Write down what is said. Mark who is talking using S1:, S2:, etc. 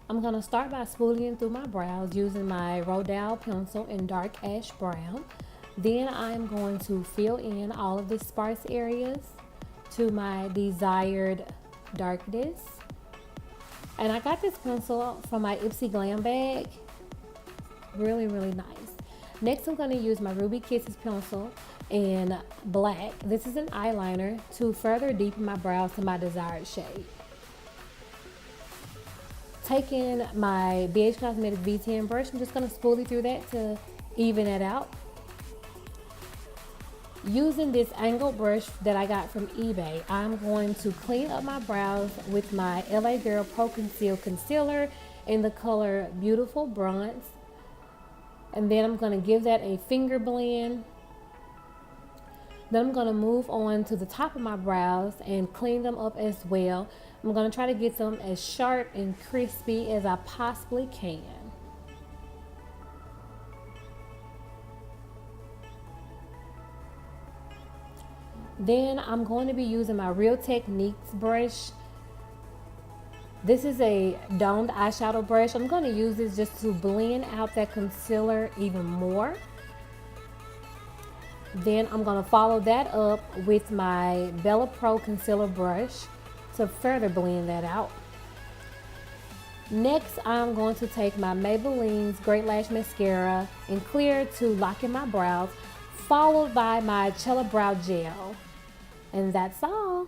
S1: I'm going to start by spooling through my brows using my Rodale pencil in dark ash brown. Then I'm going to fill in all of the sparse areas to my desired darkness. And I got this pencil from my Ipsy Glam bag. Really, really nice. Next, I'm going to use my Ruby Kisses pencil in black. This is an eyeliner to further deepen my brows to my desired shade. Taking my BH Cosmetics V10 brush, I'm just going to spoolie through that to even it out. Using this angled brush that I got from eBay, I'm going to clean up my brows with my LA Girl Pro Conceal Concealer in the color Beautiful Bronze. And then I'm going to give that a finger blend. Then I'm going to move on to the top of my brows and clean them up as well. I'm going to try to get them as sharp and crispy as I possibly can. Then I'm going to be using my Real Techniques brush. This is a domed eyeshadow brush. I'm going to use this just to blend out that concealer even more. Then I'm going to follow that up with my Bella Pro concealer brush to further blend that out. Next, I'm going to take my Maybelline's Great Lash Mascara in clear to lock in my brows, followed by my Cella Brow Gel. And that's all.